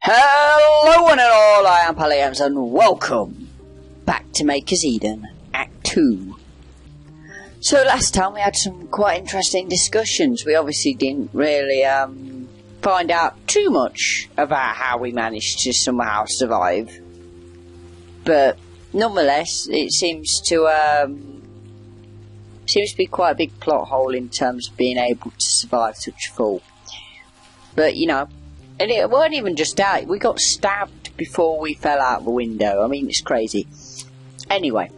Hello one and all, I am Palliams and welcome back to Maker's Eden, Act 2. So last time we had some quite interesting discussions. We obviously didn't really find out too much about how we managed to somehow survive. But nonetheless, it seems to be quite a big plot hole in terms of being able to survive such a fall. But you know, and it weren't even just that, we got stabbed before we fell out the window. I mean, it's crazy. Anyway,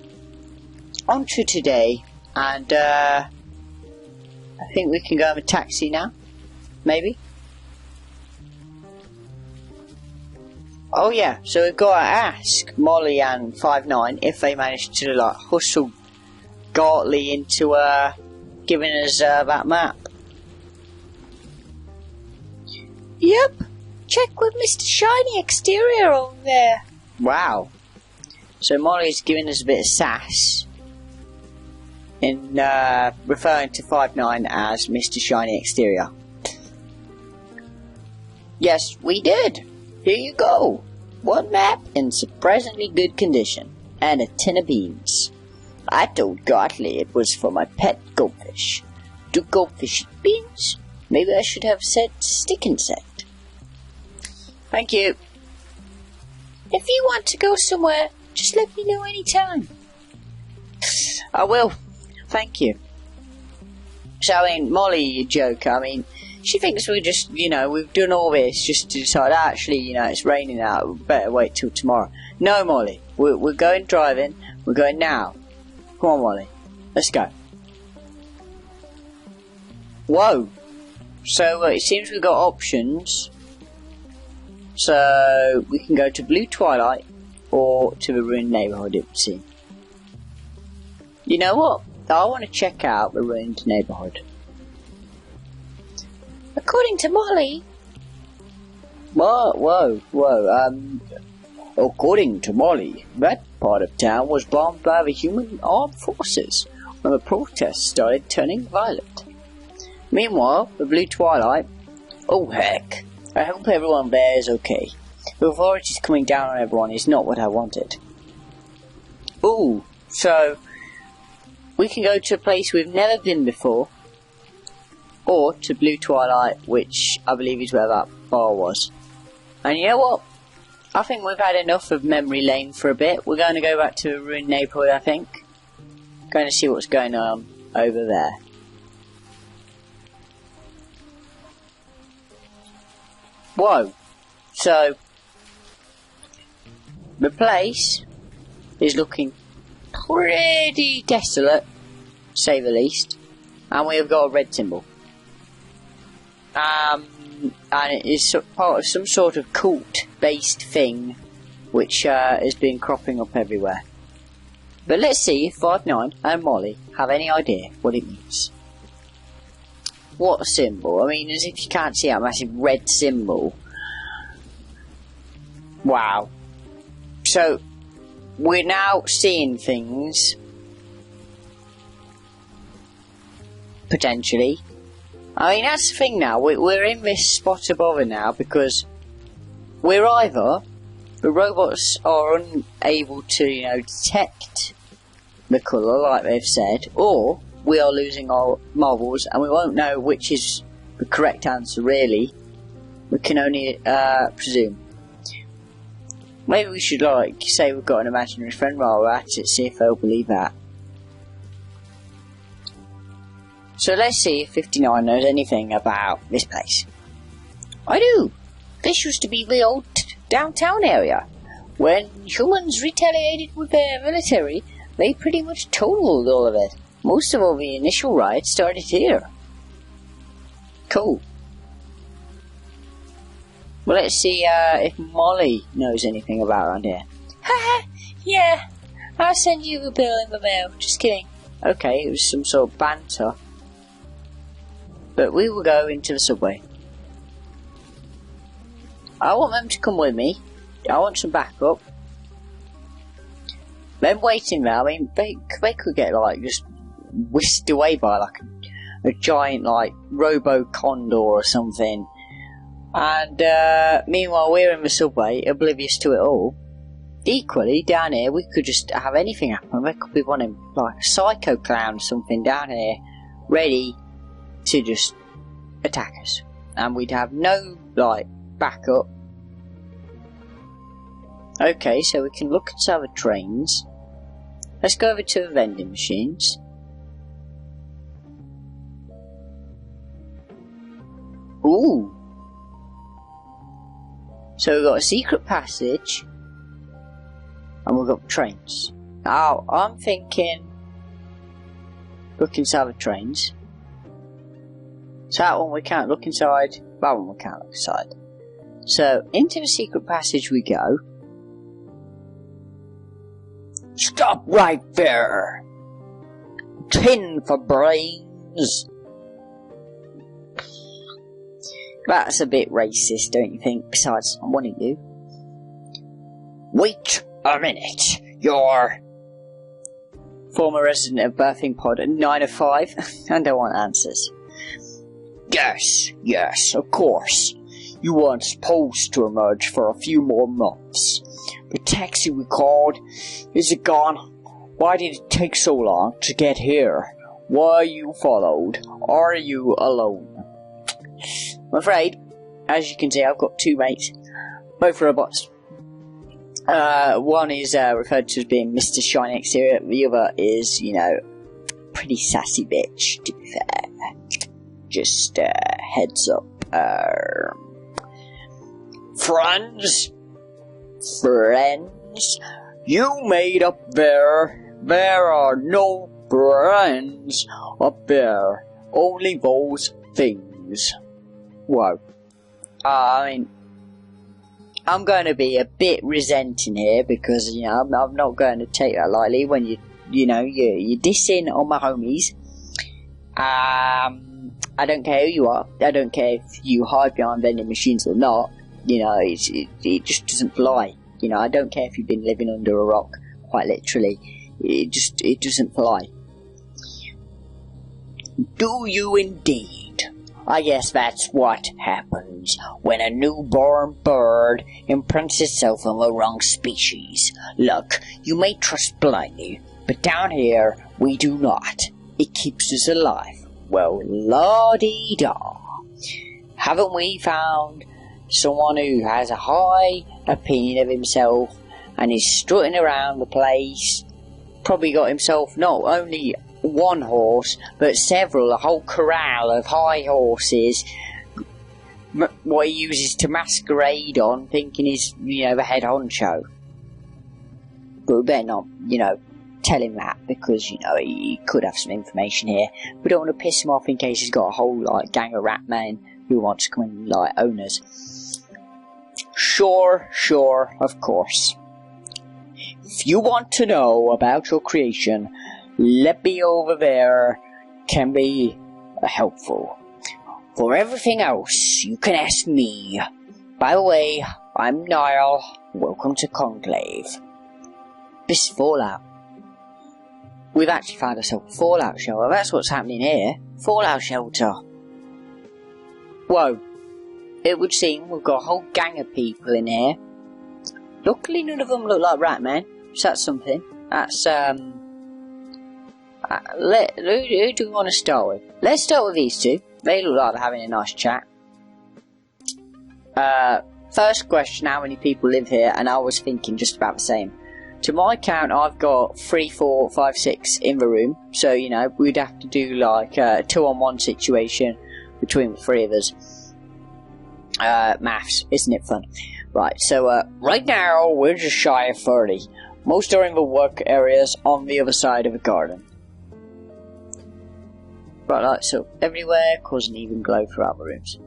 on to today, and I think we can go in a taxi now, maybe? Oh yeah, so we've got to ask Molly and 5'9" if they managed to like hustle Gartley into giving us that map. Yep. Check with Mr. Shiny Exterior over there. Wow. So Molly's giving us a bit of sass in referring to 5'9" as Mr. Shiny Exterior. Yes, we did. Here you go. One map in surprisingly good condition and a tin of beans. I told Gartley it was for my pet goldfish. Do goldfish eat beans? Maybe I should have said stick insect. Thank you. If you want to go somewhere, just let me know anytime. I will. Thank you. So, I mean, Molly, you joker. I mean, she thinks we just, you know, we've done all this just to decide, actually, you know, it's raining out, we better wait till tomorrow. No, Molly. We're going driving. We're going now. Come on, Molly. Let's go. Whoa. So, it seems we've got options. So, we can go to Blue Twilight, or to the Ruined Neighbourhood, it would seem. You know what? I want to check out the Ruined Neighbourhood. According to Molly... Whoa. According to Molly, that part of town was bombed by the human armed forces when the protests started turning violent. Meanwhile, the Blue Twilight... Oh heck. I hope everyone there is okay. The authorities coming down on everyone is not what I wanted. Ooh, so we can go to a place we've never been before, or to Blue Twilight, which I believe is where that bar was. And you know what? I think we've had enough of Memory Lane for a bit. We're going to go back to the Ruined Neighbourhood, I think. Going to see what's going on over there. Whoa, so the place is looking pretty desolate, to say the least, and we have got a red symbol. And it is part of some sort of cult-based thing, which has been cropping up everywhere. But let's see if 5'9" and Molly have any idea what it means. What a symbol. I mean, as if you can't see that massive red symbol. Wow. So, we're now seeing things. Potentially. I mean, that's the thing now. We're in this spot above it now because we're either... the robots are unable to, you know, detect the colour like they've said, or... we are losing our marbles, and we won't know which is the correct answer, really. We can only presume. Maybe we should, like, say we've got an imaginary friend while we're at it, see if they'll believe that. So let's see if 59 knows anything about this place. I do! This used to be the old downtown area. When humans retaliated with their military, they pretty much totaled all of it. Most of all the initial riots started here. Cool. Well, let's see if Molly knows anything about around here. Haha, yeah. I'll send you a bill in the mail. Just kidding. Okay, it was some sort of banter. But we will go into the subway. I want them to come with me. I want some backup. Them waiting there, I mean, they could get, like, just whisked away by, like, a giant, like, robo-condor or something. And meanwhile we're in the subway, oblivious to it all. Equally, down here we could just have anything happen. There could be one of like a psycho clown or something down here, ready to just attack us. And we'd have no, like, backup. Okay, so we can look at some other trains. Let's go over to the vending machines. Ooh! So we've got a secret passage. And we've got trains. Now, I'm thinking... look inside the trains. So that one we can't look inside. That one we can't look inside. So, into the secret passage we go. Stop right there! Tin for brains! That's a bit racist, don't you think? Besides, I'm one of you. Wait a minute! You're... former resident of Birthing Pod 905. I don't want answers. Yes, of course. You weren't supposed to emerge for a few more months. The taxi we called, is it gone? Why did it take so long to get here? Were you followed? Are you alone? I'm afraid, as you can see, I've got two mates, both robots. One is referred to as being Mr. Shiny Exterior, the other is, you know, pretty sassy bitch, to be fair. Just, heads up. Friends, you made up there. There are no friends up there. Only those things. Whoa. I mean, I'm going to be a bit resenting here because, you know, I'm not going to take that lightly when you're dissing on my homies. I don't care who you are. I don't care if you hide behind vending machines or not. You know, it just doesn't fly. You know, I don't care if you've been living under a rock, quite literally. It doesn't fly. Do you indeed? I guess that's what happens when a newborn bird imprints itself on the wrong species. Look, you may trust blindly, but down here we do not. It keeps us alive. Well, la-dee-da. Haven't we found someone who has a high opinion of himself and is strutting around the place? Probably got himself not only one horse, but several, a whole corral of high horses, what he uses to masquerade on, thinking he's, you know, the head honcho. But we better not, you know, tell him that, because, you know, he could have some information here. We don't want to piss him off in case he's got a whole, like, gang of rat men who want to come in, like, own us. Sure, of course. If you want to know about your creation, let me over there can be helpful. For everything else, you can ask me. By the way, I'm Niall. Welcome to Conclave. This is Fallout. We've actually found ourselves a Fallout shelter. That's what's happening here. Fallout shelter. Whoa. It would seem we've got a whole gang of people in here. Luckily none of them look like Ratman. So that's something. That's, who do we want to start with? Let's start with these two. They look like they're having a nice chat. First question, how many people live here? And I was thinking just about the same. To my count, I've got 3, 4, 5, 6 in the room. So, you know, we'd have to do like a 2-on-1 situation between the three of us. Maths, isn't it fun? Right, so right now we're just shy of 30. Most are in the work areas on the other side of the garden. Right, like so, everywhere, causing even glow throughout the rooms.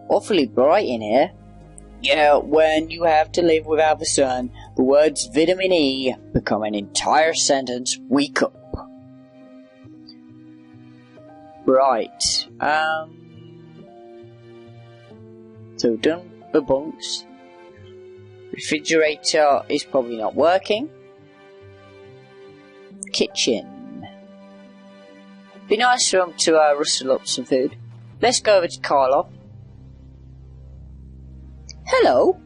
Awfully bright in here. Yeah, when you have to live without the sun, the words vitamin E become an entire sentence. Wake up. Right, so done the bunks. Refrigerator is probably not working. Kitchen. Be nice for them to rustle up some food. Let's go over to Karloff. Hello,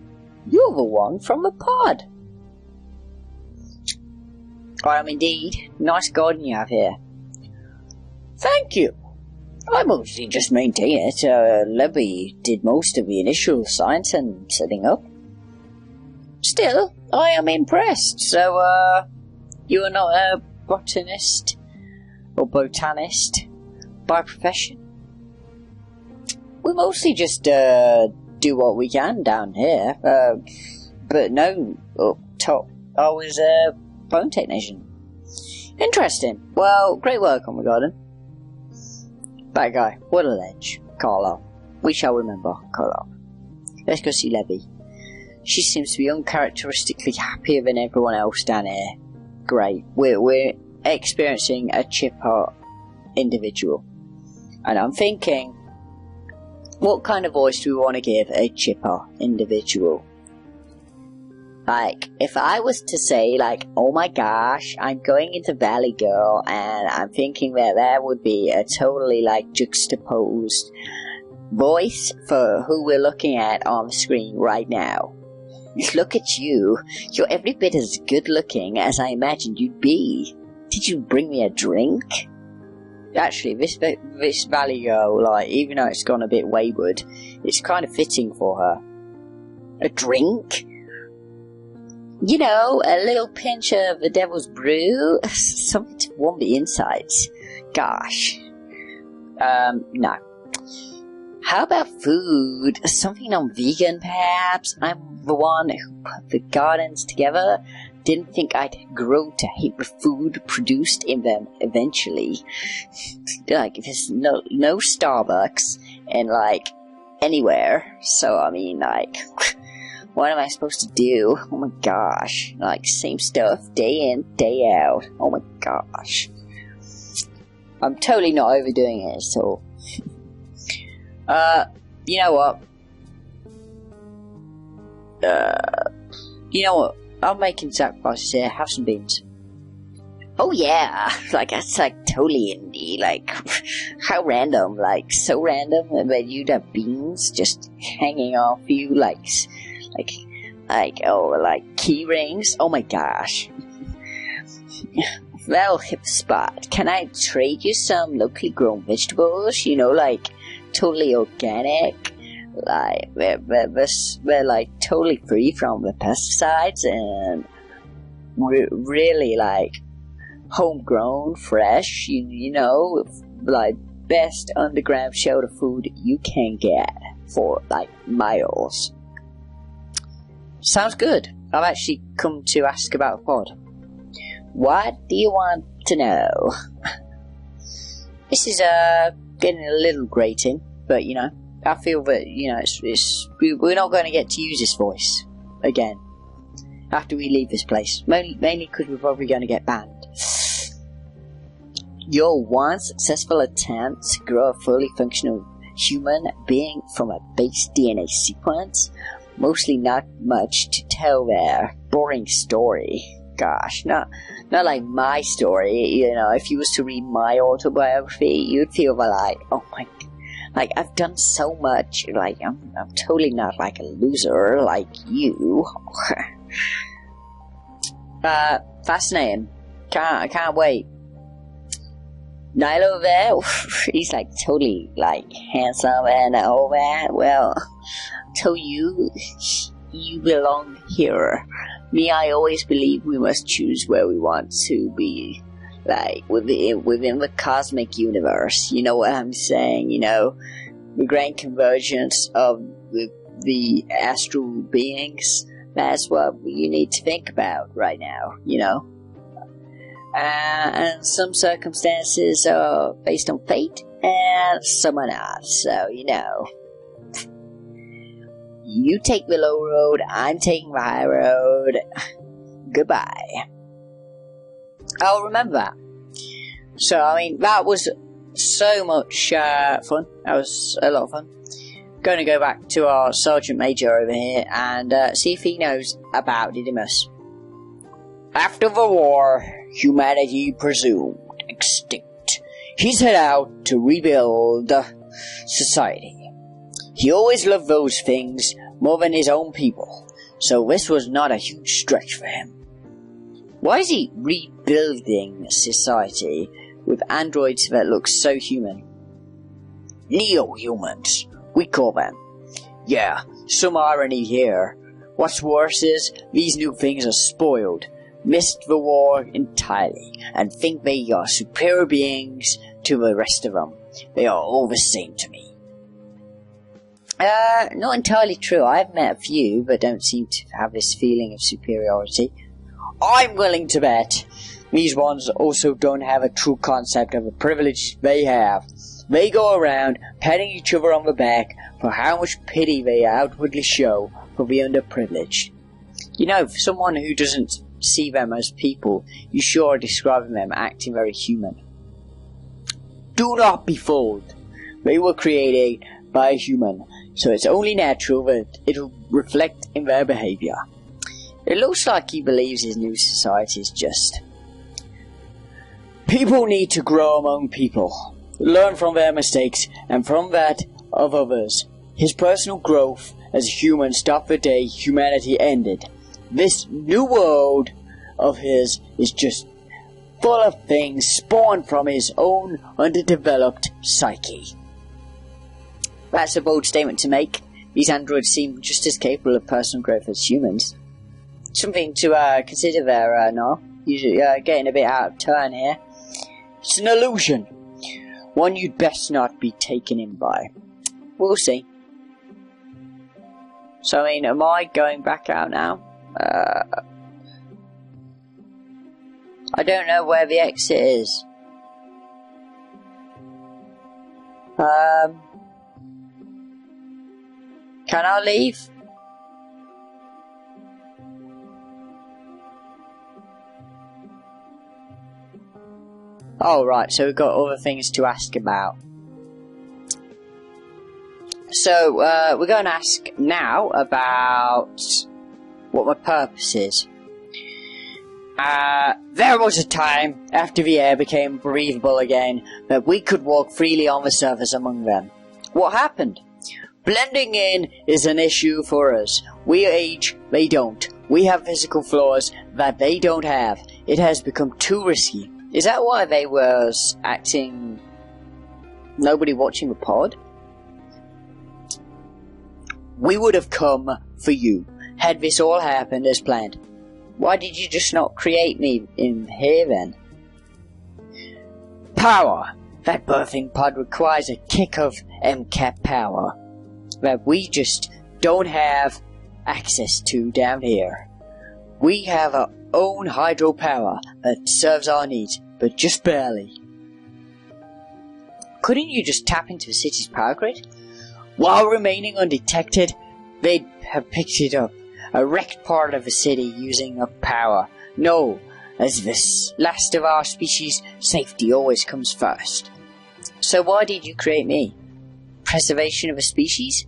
you're the one from the pod. I am indeed. Nice garden you have here. Thank you. I mostly just maintain it. Levy did most of the initial science and setting up. Still, I am impressed. So, you are not a botanist or botanist by profession? We mostly just do what we can down here. But no, up top, I was a bone technician. Interesting. Well, great work on the garden. That guy, what a ledge. Carlo. We shall remember Carlo. Let's go see Levy. She seems to be uncharacteristically happier than everyone else down here. Great. We're experiencing a chipper individual. And I'm thinking, what kind of voice do we want to give a chipper individual? Like, if I was to say, like, oh my gosh, I'm going into Valley Girl, and I'm thinking that there would be a totally, like, juxtaposed voice for who we're looking at on the screen right now. Look at you. You're every bit as good looking as I imagined you'd be. Did you bring me a drink? Actually, this Valley Girl, like, even though it's gone a bit wayward, it's kind of fitting for her. A drink? You know, a little pinch of the devil's brew, something to warm the insides. Gosh. No. How about food? Something non-vegan, perhaps? I'm the one who put the gardens together. Didn't think I'd grow to hate the food produced in them eventually. Like, there's no Starbucks and, like, anywhere. So, I mean, like, what am I supposed to do? Oh my gosh. Like, same stuff, day in, day out. Oh my gosh. I'm totally not overdoing it, so... you know what? I'm making sacrifices here. Have some beans. Oh yeah, like that's like totally indie. Like, how random? Like, so random that you'd have beans just hanging off you, like key rings. Oh my gosh. Well, hip spot. Can I trade you some locally grown vegetables? You know, like totally organic. Like we're like totally free from the pesticides and really like homegrown, fresh. You know, like best underground shelter food you can get for like miles. Sounds good. I've actually come to ask about a pod. What do you want to know? This is getting a little grating, but you know, I feel that, you know, we're not going to get to use this voice again after we leave this place. Mainly because we're probably going to get banned. Your one successful attempt to grow a fully functional human being from a base DNA sequence? Mostly not much to tell there. Boring story. Gosh, not like my story. You know, if you was to read my autobiography, you'd feel like, oh my god. Like, I've done so much, like, I'm totally not, like, a loser like you. Fascinating. I can't wait. Niall over there, he's, like, totally, like, handsome and all that. Well, tell you, you belong here. Me, I always believe we must choose where we want to be. Like, within the cosmic universe, you know what I'm saying, you know, the grand convergence of the astral beings, that's what you need to think about right now, you know. And some circumstances are based on fate, and some are not, so, you know. You take the low road, I'm taking the high road. Goodbye. I'll remember that. So, I mean, that was so much fun. That was a lot of fun. Going to go back to our Sergeant Major over here and see if he knows about Didymus. After the war, humanity presumed extinct. He set out to rebuild society. He always loved those things more than his own people, so this was not a huge stretch for him. Why is he rebuilding society with androids that look so human? Neo-humans, we call them. Yeah, some irony here. What's worse is, these new things are spoiled, missed the war entirely, and think they are superior beings to the rest of them. They are all the same to me. Not entirely true. I've met a few, but don't seem to have this feeling of superiority. I'm willing to bet these ones also don't have a true concept of the privilege they have. They go around patting each other on the back for how much pity they outwardly show for the underprivileged. You know, for someone who doesn't see them as people, you sure are describing them acting very human. Do not be fooled. They were created by a human, so it's only natural that it'll reflect in their behaviour. It looks like he believes his new society is just. People need to grow among people, learn from their mistakes and from that of others. His personal growth as a human stopped the day humanity ended. This new world of his is just full of things spawned from his own underdeveloped psyche. That's a bold statement to make. These androids seem just as capable of personal growth as humans. Something to consider there, Noel. You're getting a bit out of turn here. It's an illusion. One you'd best not be taken in by. We'll see. So, I mean, am I going back out now? I don't know where the exit is. Can I leave? Oh, right, so we've got other things to ask about. So, we're going to ask now about what my purpose is. There was a time, after the air became breathable again, that we could walk freely on the surface among them. What happened? Blending in is an issue for us. We age, they don't. We have physical flaws that they don't have. It has become too risky. Is that why they were acting... nobody watching the pod? We would have come for you, had this all happened as planned. Why did you just not create me in here then? Power! That birthing pod requires a kick of MCAP power that we just don't have access to down here. We have our own hydropower that serves our needs, but just barely. Couldn't you just tap into the city's power grid? While remaining undetected, they'd have picked it up, a wrecked part of the city using up power. No, as this last of our species, safety always comes first. So why did you create me? Preservation of a species?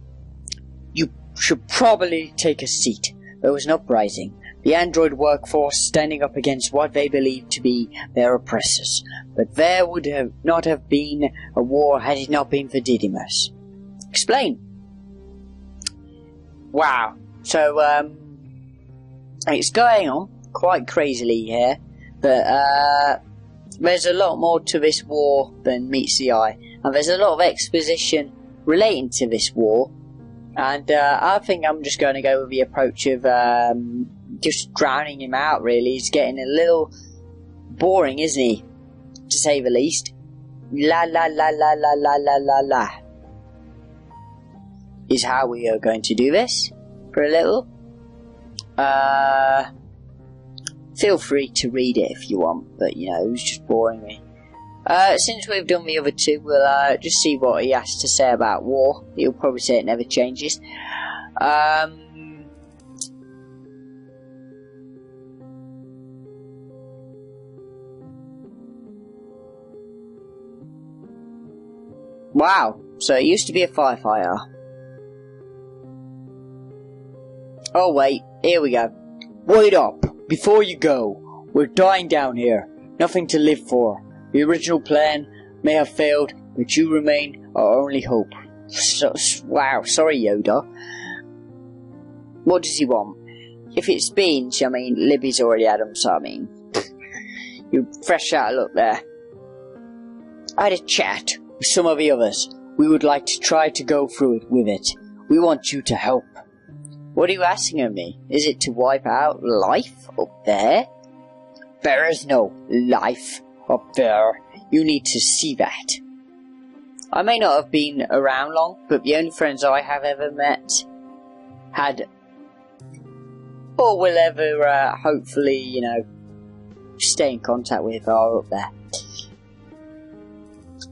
You should probably take a seat. There was an uprising. The android workforce standing up against what they believed to be their oppressors. But there would not have been a war had it not been for Didymus. Explain. Wow. So, it's going on quite crazily here. But, there's a lot more to this war than meets the eye. And there's a lot of exposition relating to this war. And I think I'm just going to go with the approach of just drowning him out, really. He's getting a little boring, isn't he? To say the least. La la la la la la la la la. Is how we are going to do this for a little. Feel free to read it if you want, but you know, it was just boring me. Since we've done the other two, we'll just see what he has to say about war. He'll probably say it never changes. Wow, so it used to be a firefighter. Oh wait, here we go. Wait up, before you go. We're dying down here. Nothing to live for. The original plan may have failed, but you remain our only hope. Wow, sorry Yoda. What does he want? If it's beans, I mean, Libby's already had them, so I mean, you fresh out of luck there. I had a chat with some of the others. We would like to try to go through it with it. We want you to help. What are you asking of me? Is it to wipe out life up there? There is no life up there. You need to see that. I may not have been around long, but the only friends I have ever met had, or will ever, hopefully, stay in contact with are up there.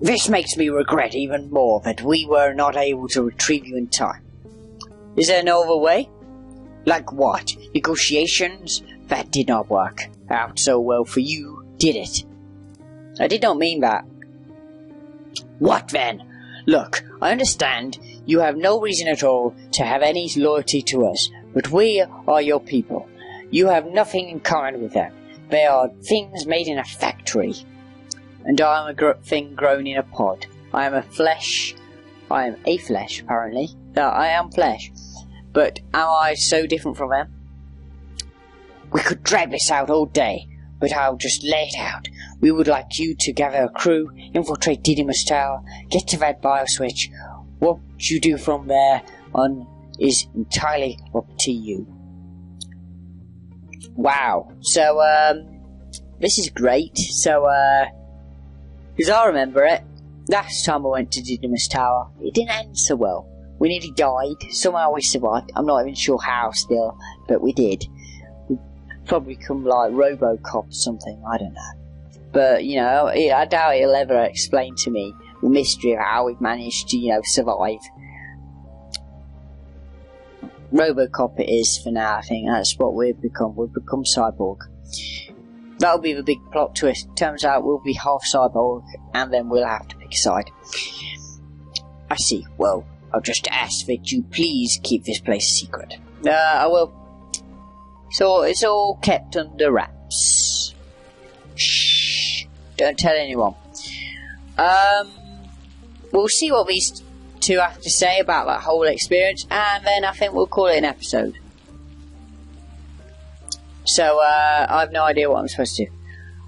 This makes me regret even more that we were not able to retrieve you in time. Is there no other way? Like what? Negotiations? That did not work out so well for you, did it? I did not mean that. What then? Look, I understand you have no reason at all to have any loyalty to us, but we are your people. You have nothing in common with them. They are things made in a factory. And I am a thing grown in a pod. I am a flesh, apparently. I am flesh. But am I so different from them? We could drag this out all day, but I'll just lay it out. We would like you to gather a crew, infiltrate Didymus Tower, get to that bioswitch. What you do from there on is entirely up to you. Wow. So, this is great. So, because I remember it, last time I went to Didymus Tower, it didn't end so well. We nearly died. Somehow we survived. I'm not even sure how still, but we did. We'd probably become like Robocop or something. I don't know. But, I doubt he'll ever explain to me the mystery of how we've managed to, survive. Robocop it is for now, I think. That's what we've become. We've become cyborg. That'll be the big plot twist. Turns out we'll be half cyborg, and then we'll have to pick a side. I see. Well, I'll just ask that you please keep this place a secret. I will. So it's all kept under wraps. Shh. Don't tell anyone. We'll see what these two have to say about that whole experience, and then I think we'll call it an episode. So, I have no idea what I'm supposed to do.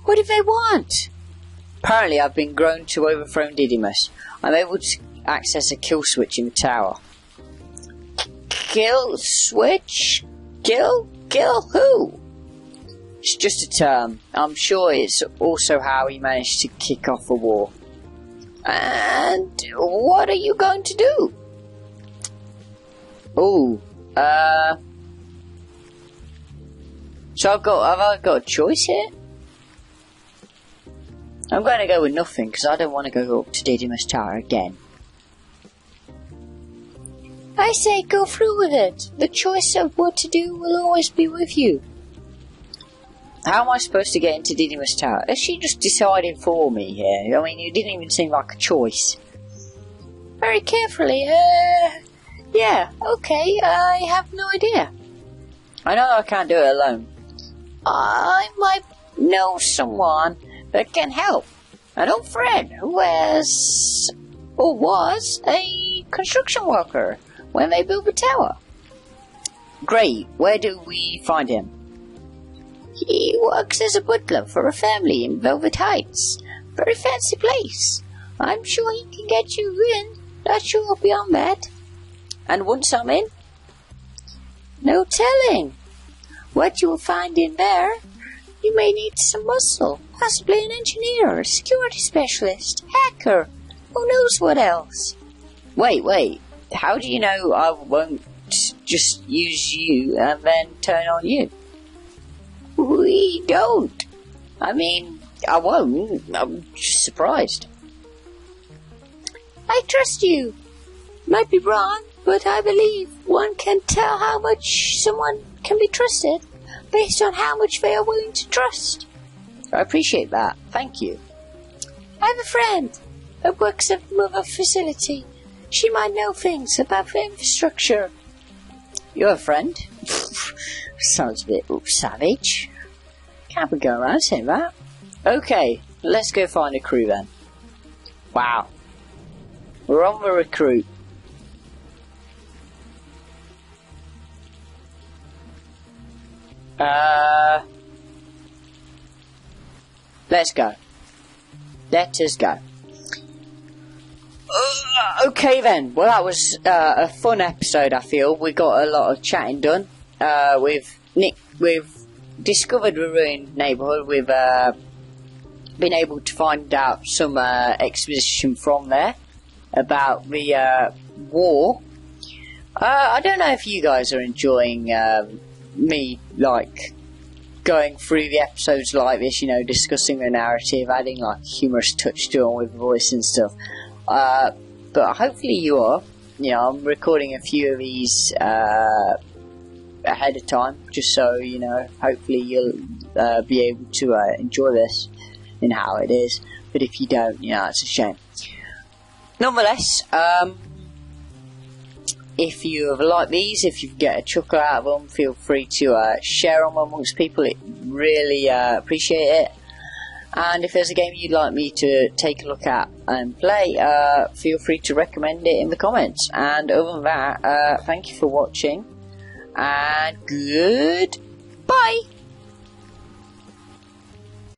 What do they want? Apparently I've been grown to overthrow Didymus. I'm able to access a kill switch in the tower. Kill switch? Kill who? It's just a term. I'm sure it's also how he managed to kick off a war. And what are you going to do? Oh, so have I got a choice here? I'm going to go with nothing, because I don't want to go up to Didymus Tower again. I say go through with it. The choice of what to do will always be with you. How am I supposed to get into Didymus Tower? Has she just decided for me here? I mean, it didn't even seem like a choice. Very carefully, yeah, okay, I have no idea. I know I can't do it alone. I might know someone that can help. An old friend who was a construction worker when they built the tower. Great, where do we find him? He works as a butler for a family in Velvet Heights. Very fancy place. I'm sure he can get you in. Not sure beyond that. And once I'm in? No telling. What you will find in there, you may need some muscle. Possibly an engineer, a security specialist, hacker. Who knows what else? Wait. How do you know I won't just use you and then turn on you? We don't. I mean, I won't. I'm just surprised. I trust you. Might be wrong, but I believe one can tell how much someone can be trusted based on how much they are willing to trust. I appreciate that. Thank you. I have a friend that works at the facility. She might know things about the infrastructure. You're a friend? Sounds a bit savage. Can't be going around saying that. Okay, let's go find a crew then. Wow. We're on the recruit. Let's go. Let us go. Okay then. Well, that was a fun episode. I feel we got a lot of chatting done. We've discovered the Ruined Neighbourhood. We've been able to find out some exposition from there about the war. I don't know if you guys are enjoying me like going through the episodes like this, you know, discussing the narrative, adding like a humorous touch to it with voice and stuff. But hopefully you are. You know, I'm recording a few of these ahead of time, just so you know. Hopefully you'll be able to enjoy this in how it is. But if you don't, you know, it's a shame. Nonetheless, if you have liked these, if you get a chuckle out of them, feel free to share them amongst people. It really appreciate it. And if there's a game you'd like me to take a look at and play, feel free to recommend it in the comments. And other than that, thank you for watching, and goodbye.